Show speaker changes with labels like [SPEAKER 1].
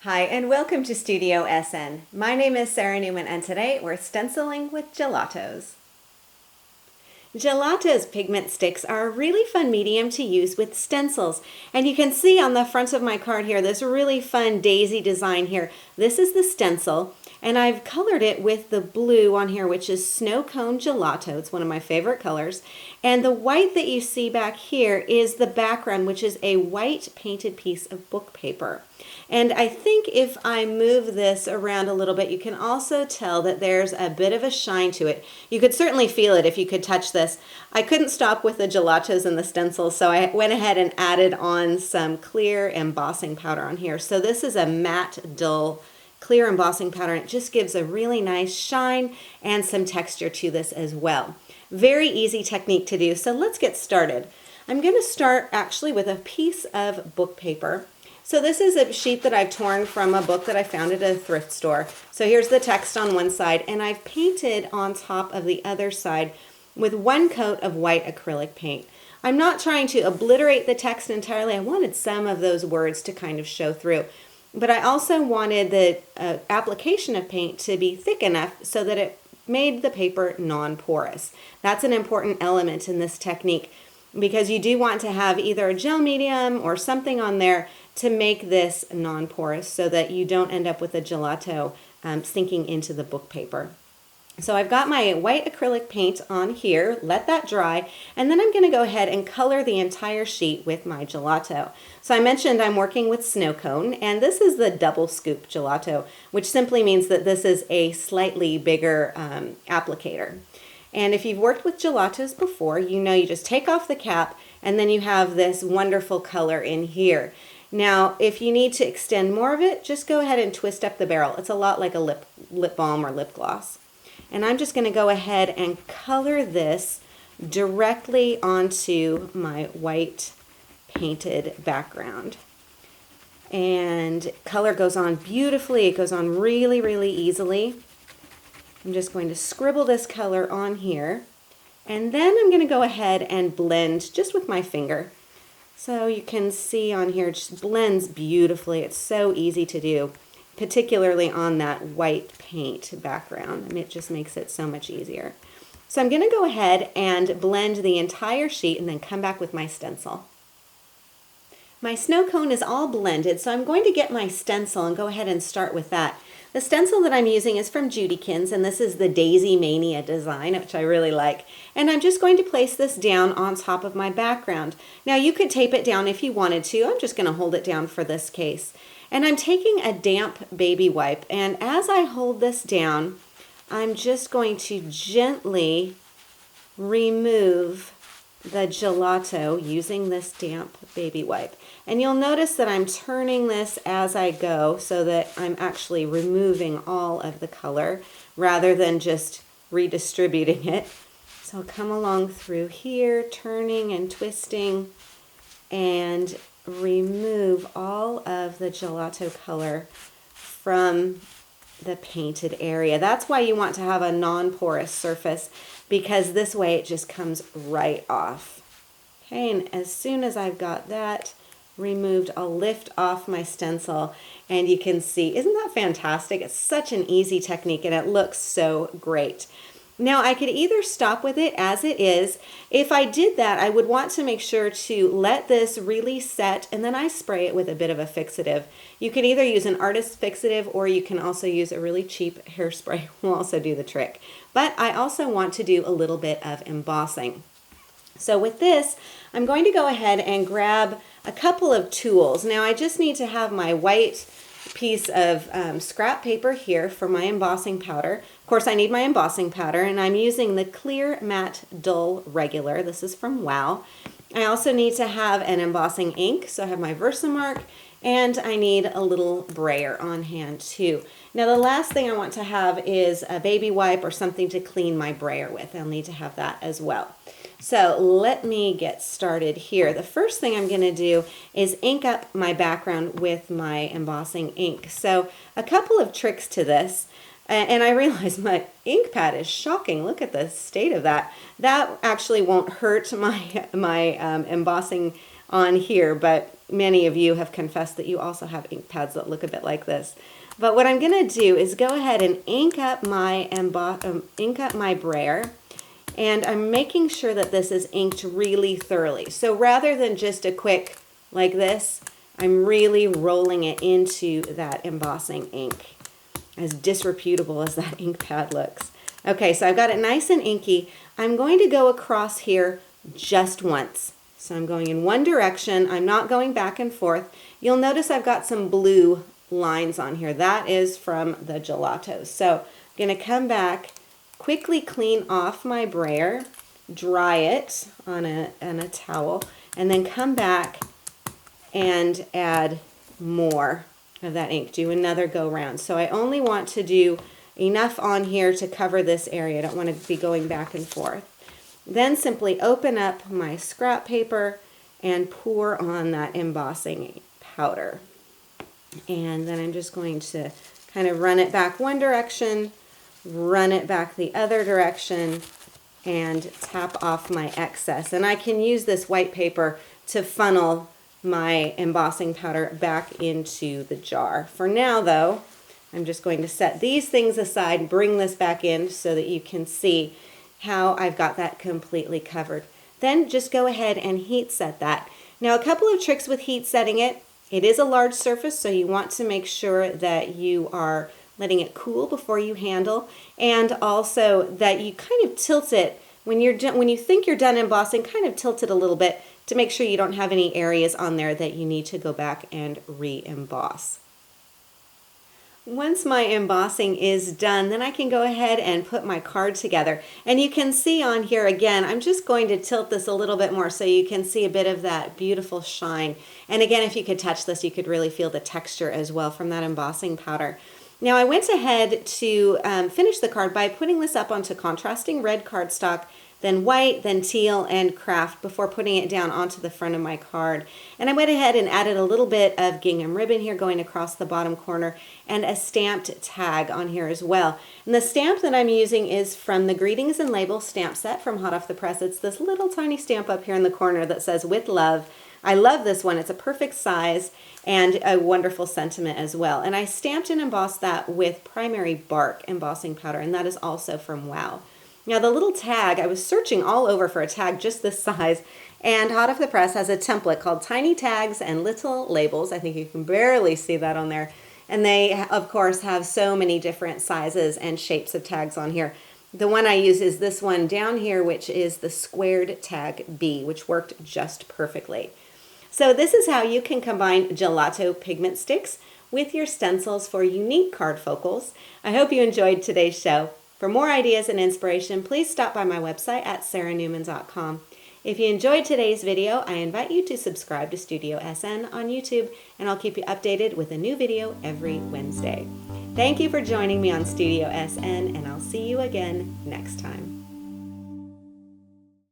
[SPEAKER 1] Hi, and welcome to Studio SN. My name is Sara Naumann, and today we're stenciling with gelatos. Gelatos pigment sticks are a really fun medium to use with stencils. And you can see on the front of my card here, this really fun daisy design here. This is the stencil, and I've colored it with the blue on here, which is snow cone gelato. It's one of my favorite colors. And the white that you see back here is the background, which is a white painted piece of book paper. And I think if I move this around a little bit, you can also tell that there's a bit of a shine to it. You could certainly feel it if you could touch this. I couldn't stop with the gelatos and the stencils, so I went ahead and added on some clear embossing powder on here. So this is a matte, dull, clear embossing powder, and it just gives a really nice shine and some texture to this as well. Very easy technique to do, so let's get started. I'm going to start actually with a piece of book paper. So this is a sheet that I've torn from a book that I found at a thrift store. So here's the text on one side, and I've painted on top of the other side with one coat of white acrylic paint. I'm not trying to obliterate the text entirely. I wanted some of those words to kind of show through. But I also wanted the application of paint to be thick enough so that it made the paper non-porous. That's an important element in this technique, because you do want to have either a gel medium or something on there to make this non-porous so that you don't end up with a gelato sinking into the book paper. So I've got my white acrylic paint on here, let that dry, and then I'm going to go ahead and color the entire sheet with my gelato. So I mentioned I'm working with snow cone, and this is the double scoop gelato, which simply means that this is a slightly bigger applicator. And if you've worked with gelatos before, you know you just take off the cap and then you have this wonderful color in here. Now, if you need to extend more of it, just go ahead and twist up the barrel. It's a lot like a lip balm or lip gloss. And I'm just going to go ahead and color this directly onto my white painted background. And color goes on beautifully. It goes on really, really easily. I'm just going to scribble this color on here, and then I'm going to go ahead and blend just with my finger. So you can see on here, it just blends beautifully. It's so easy to do, particularly on that white paint background. I mean, it just makes it so much easier. So I'm going to go ahead and blend the entire sheet and then come back with my stencil. My snow cone is all blended, so I'm going to get my stencil and go ahead and start with that. The stencil that I'm using is from Judikins, and this is the Daisymania design, which I really like. And I'm just going to place this down on top of my background. Now you could tape it down if you wanted to. I'm just going to hold it down for this case. And I'm taking a damp baby wipe, and as I hold this down, I'm just going to gently remove the gelato using this damp baby wipe. And you'll notice that I'm turning this as I go so that I'm actually removing all of the color rather than just redistributing it. So I'll come along through here, turning and twisting, and remove all of the gelato color from the painted area. That's why you want to have a non-porous surface, because this way it just comes right off. Okay, and as soon as I've got that removed, I'll lift off my stencil, and you can see, isn't that fantastic? It's such an easy technique, and it looks so great. Now I could either stop with it as it is. If I did that, I would want to make sure to let this really set, and then I spray it with a bit of a fixative. You can either use an artist fixative, or you can also use a really cheap hairspray. Will also do the trick. But I also want to do a little bit of embossing. So with this, I'm going to go ahead and grab a couple of tools. Now I just need to have my white piece of scrap paper here for my embossing powder. Of course, I need my embossing powder, and I'm using the Clear Matte Dull Regular. This is from Wow. I also need to have an embossing ink, so I have my Versamark, and I need a little brayer on hand too. Now the last thing I want to have is a baby wipe or something to clean my brayer with. I'll need to have that as well. So let me get started here. The first thing I'm going to do is ink up my background with my embossing ink. So a couple of tricks to this. And I realize my ink pad is shocking. Look at the state of that. That actually won't hurt my embossing on here, but many of you have confessed that you also have ink pads that look a bit like this. But what I'm going to do is go ahead and ink up my brayer, and I'm making sure that this is inked really thoroughly. So rather than just a quick like this, I'm really rolling it into that embossing ink, as disreputable as that ink pad looks. Okay, so I've got it nice and inky. I'm going to go across here just once. So I'm going in one direction. I'm not going back and forth. You'll notice I've got some blue lines on here. That is from the Gelatos. So I'm going to come back, quickly clean off my brayer, dry it on a towel, and then come back and add more of that ink. Do another go round. So I only want to do enough on here to cover this area. I don't want to be going back and forth. Then simply open up my scrap paper and pour on that embossing powder. And then I'm just going to kind of run it back one direction, run it back the other direction, and tap off my excess. And I can use this white paper to funnel my embossing powder back into the jar. For now though, I'm just going to set these things aside, bring this back in so that you can see how I've got that completely covered. Then just go ahead and heat set that. Now a couple of tricks with heat setting it. It is a large surface, so you want to make sure that you are letting it cool before you handle, and also that you kind of tilt it when you think you're done embossing, kind of tilt it a little bit to make sure you don't have any areas on there that you need to go back and re-emboss. Once my embossing is done, then I can go ahead and put my card together. And you can see on here again, I'm just going to tilt this a little bit more so you can see a bit of that beautiful shine. And again, if you could touch this, you could really feel the texture as well from that embossing powder. Now I went ahead to finish the card by putting this up onto contrasting red cardstock, then white, then teal, and craft before putting it down onto the front of my card. And I went ahead and added a little bit of gingham ribbon here going across the bottom corner and a stamped tag on here as well. And the stamp that I'm using is from the Greetings and Labels stamp set from Hot Off the Press. It's this little tiny stamp up here in the corner that says "With Love." I love this one. It's a perfect size and a wonderful sentiment as well. And I stamped and embossed that with Primary Bark embossing powder, and that is also from Wow. Now the little tag, I was searching all over for a tag just this size, and Hot Off the Press has a template called Tiny Tags and Little Labels. I think you can barely see that on there. And they, of course, have so many different sizes and shapes of tags on here. The one I use is this one down here, which is the squared tag B, which worked just perfectly. So this is how you can combine gelato pigment sticks with your stencils for unique card focals. I hope you enjoyed today's show. For more ideas and inspiration, please stop by my website at saranaumann.com. If you enjoyed today's video, I invite you to subscribe to Studio SN on YouTube, and I'll keep you updated with a new video every Wednesday. Thank you for joining me on Studio SN, and I'll see you again next time.